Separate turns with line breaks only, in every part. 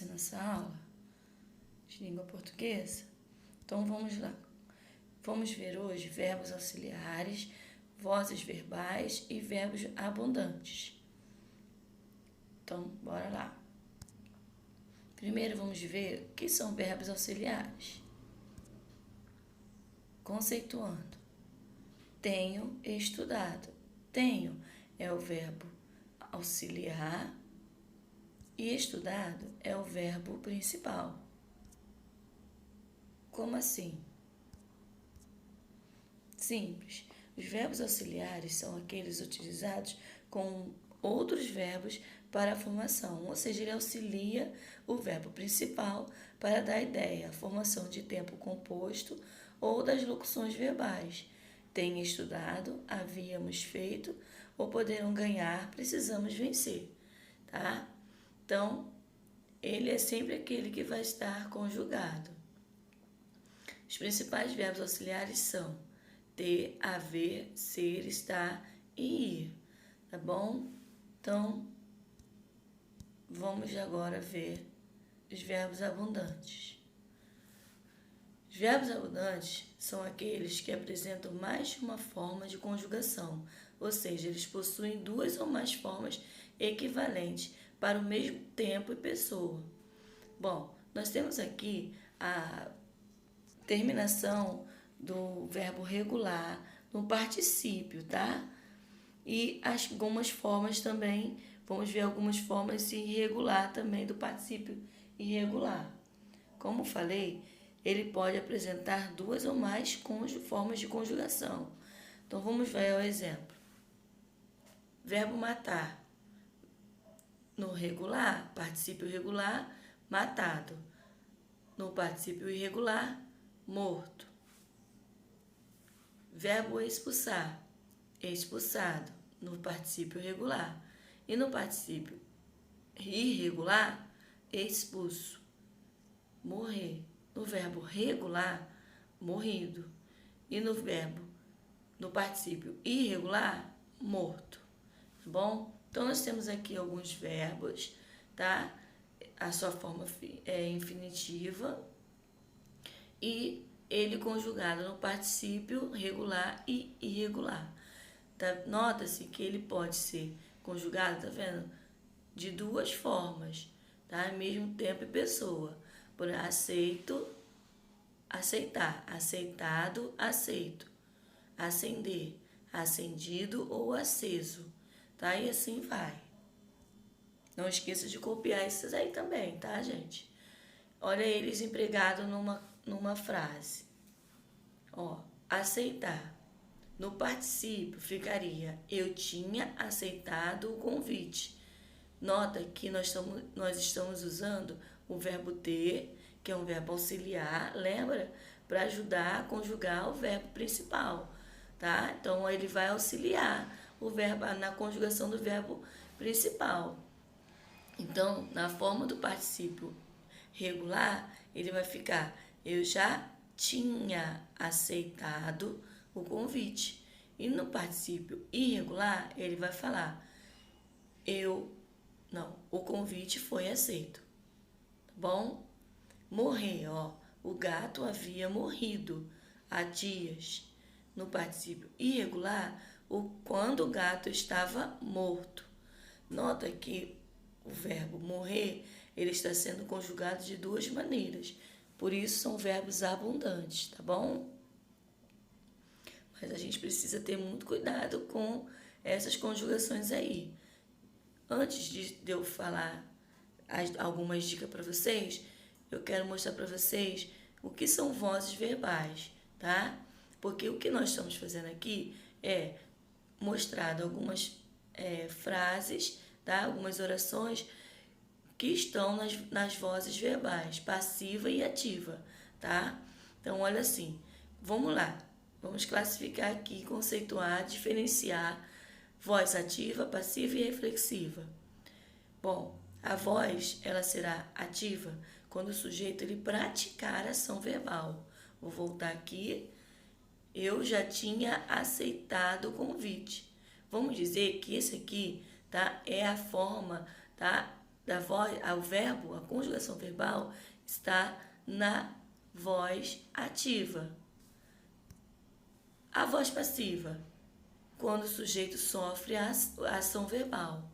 você nessa aula de língua portuguesa? Então vamos lá. Vamos ver hoje verbos auxiliares, vozes verbais e verbos abundantes. Então, bora lá. Primeiro vamos ver o que são verbos auxiliares. Conceituando. Tenho estudado. Tenho é o verbo auxiliar e estudado é o verbo principal. Como assim? Simples. Os verbos auxiliares são aqueles utilizados com outros verbos para a formação, ou seja, ele auxilia o verbo principal para dar ideia, a formação de tempo composto ou das locuções verbais. Tenho estudado, havíamos feito, ou poderão ganhar, precisamos vencer, tá? Então, ele é sempre aquele que vai estar conjugado. Os principais verbos auxiliares são ter, haver, ser, estar e ir, tá bom? Então, vamos agora ver os verbos abundantes. Os verbos abundantes são aqueles que apresentam mais de uma forma de conjugação, ou seja, eles possuem duas ou mais formas equivalentes para o mesmo tempo e pessoa. Bom, nós temos aqui a terminação do verbo regular no particípio, tá? E algumas formas também, vamos ver algumas formas irregular também do particípio irregular. Como falei, ele pode apresentar duas ou mais formas de conjugação. Então, vamos ver o exemplo. Verbo matar. No regular, particípio regular, matado. No particípio irregular, morto. Verbo expulsar. Expulsado. No particípio regular. E no particípio irregular, expulso. Morrer. No verbo regular, morrido. E no particípio irregular, morto. Tá bom? Então, nós temos aqui alguns verbos, tá? A sua forma é infinitiva e ele conjugado no particípio regular e irregular. Tá? Nota-se que ele pode ser conjugado, tá vendo? De duas formas, tá? Mesmo tempo e pessoa. Por aceito, aceitar, aceitado, aceito, acender, acendido ou aceso, tá? E assim vai. Não esqueça de copiar esses aí também, tá, gente? Olha eles empregados numa frase. Ó, aceitar. No particípio ficaria eu tinha aceitado o convite. Nota que nós estamos usando o verbo ter, que é um verbo auxiliar, lembra? Para ajudar a conjugar o verbo principal, tá? Então, ele vai auxiliar o verbo na conjugação do verbo principal. Então, na forma do particípio regular, ele vai ficar eu já tinha aceitado o convite. E no particípio irregular, ele vai falar o convite foi aceito. Tá bom? Morrer, ó. O gato havia morrido há dias. No particípio irregular, quando o gato estava morto. Nota que o verbo morrer, ele está sendo conjugado de duas maneiras. Por isso, são verbos abundantes, tá bom? Mas a gente precisa ter muito cuidado com essas conjugações aí. Antes de eu falar algumas dicas para vocês, eu quero mostrar para vocês o que são vozes verbais, tá? Porque o que nós estamos fazendo aqui é mostrar algumas frases, tá? Algumas orações que estão nas vozes verbais, passiva e ativa, tá? Então, olha assim, vamos lá. Vamos classificar aqui, conceituar, diferenciar voz ativa, passiva e reflexiva. Bom, a voz, ela será ativa quando o sujeito ele praticar a ação verbal. Vou voltar aqui. Eu já tinha aceitado o convite. Vamos dizer que esse aqui, tá, é a forma, tá, da voz, o verbo, a conjugação verbal, está na voz ativa. A voz passiva, quando o sujeito sofre a ação verbal.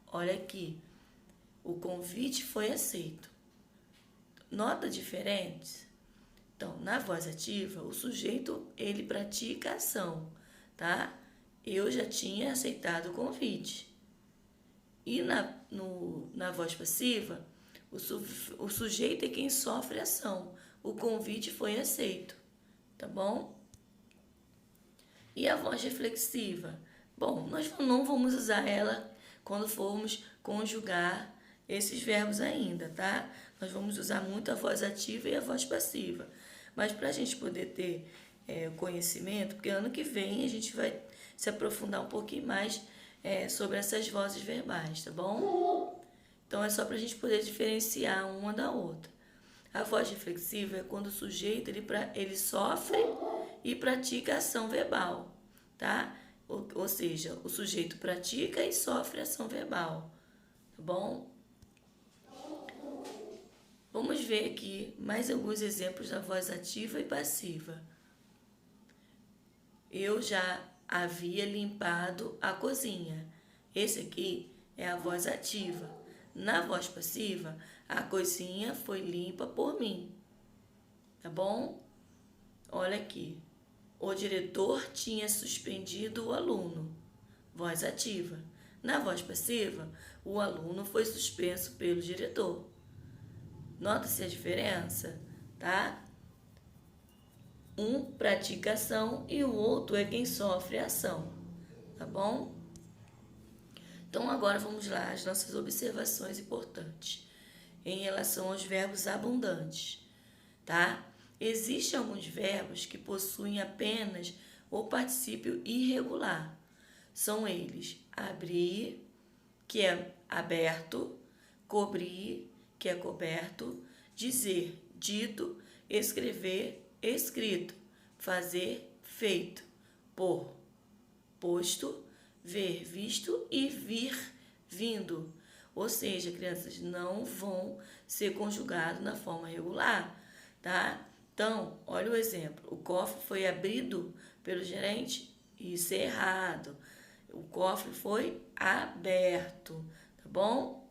Olha aqui, o convite foi aceito. Nota diferente? Então, na voz ativa, o sujeito, ele pratica a ação, tá? Eu já tinha aceitado o convite. E na voz passiva, o sujeito é quem sofre a ação. O convite foi aceito, tá bom? E a voz reflexiva? Bom, nós não vamos usar ela quando formos conjugar esses verbos ainda, tá? Nós vamos usar muito a voz ativa e a voz passiva. Mas para a gente poder ter o conhecimento, porque ano que vem a gente vai se aprofundar um pouquinho mais sobre essas vozes verbais, tá bom? Então é só para a gente poder diferenciar uma da outra. A voz reflexiva é quando o sujeito ele sofre e pratica a ação verbal, tá? Ou seja, o sujeito pratica e sofre a ação verbal, tá bom? Vamos ver aqui mais alguns exemplos da voz ativa e passiva. Eu já havia limpado a cozinha. Esse aqui é a voz ativa. Na voz passiva, a cozinha foi limpa por mim. Tá bom? Olha aqui. O diretor tinha suspendido o aluno. Voz ativa. Na voz passiva, o aluno foi suspenso pelo diretor. Nota-se a diferença, tá? Um pratica ação e o outro é quem sofre a ação, tá bom? Então agora vamos lá às nossas observações importantes em relação aos verbos abundantes, tá? Existem alguns verbos que possuem apenas o particípio irregular. São eles: abrir, que é aberto, cobrir, que é coberto, dizer, dito, escrever, escrito, fazer, feito, pôr, posto, ver, visto e vir, vindo. Ou seja, crianças, não vão ser conjugados na forma regular, tá? Então, olha o exemplo. O cofre foi abrido pelo gerente. Isso é errado. O cofre foi aberto, tá bom?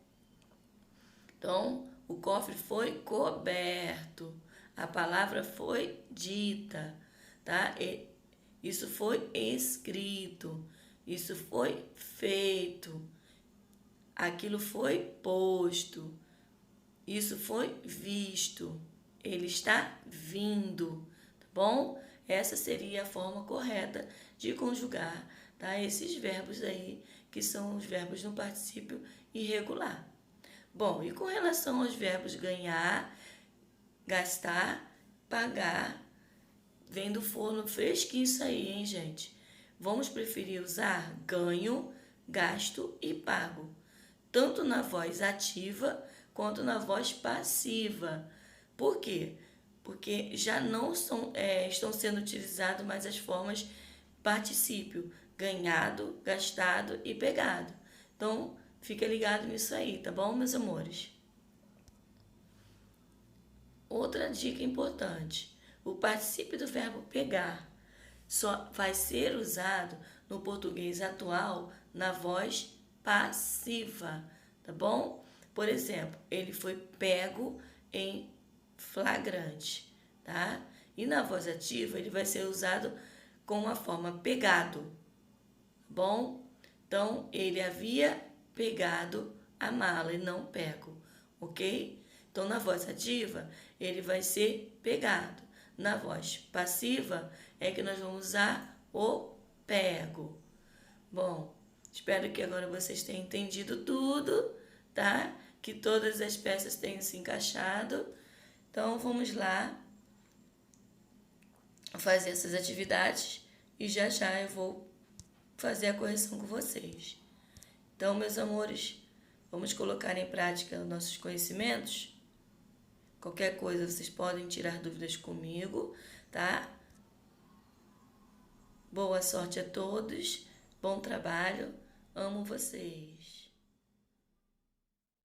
Então, o cofre foi coberto. A palavra foi dita, tá? Isso foi escrito. Isso foi feito. Aquilo foi posto. Isso foi visto. Ele está vindo, tá bom? Essa seria a forma correta de conjugar, tá? Esses verbos aí, que são os verbos no particípio irregular. Bom, e com relação aos verbos ganhar, gastar, pagar, vem do forno fresquinho isso aí, hein, gente? Vamos preferir usar ganho, gasto e pago, tanto na voz ativa quanto na voz passiva. Por quê? Porque já não estão sendo utilizadas mais as formas particípio, ganhado, gastado e pegado. Então, fica ligado nisso aí, tá bom, meus amores? Outra dica importante: o particípio do verbo pegar só vai ser usado no português atual na voz passiva, tá bom? Por exemplo, ele foi pego em flagrante, tá? E na voz ativa ele vai ser usado com a forma pegado, tá bom? Então, ele havia pegado a mala e não pego, ok? Então, na voz ativa, ele vai ser pegado. Na voz passiva, é que nós vamos usar o pego. Bom, espero que agora vocês tenham entendido tudo, tá? Que todas as peças tenham se encaixado. Então, vamos lá fazer essas atividades e já já eu vou fazer a correção com vocês. Então, meus amores, vamos colocar em prática os nossos conhecimentos? Qualquer coisa, vocês podem tirar dúvidas comigo, tá? Boa sorte a todos, bom trabalho, amo vocês.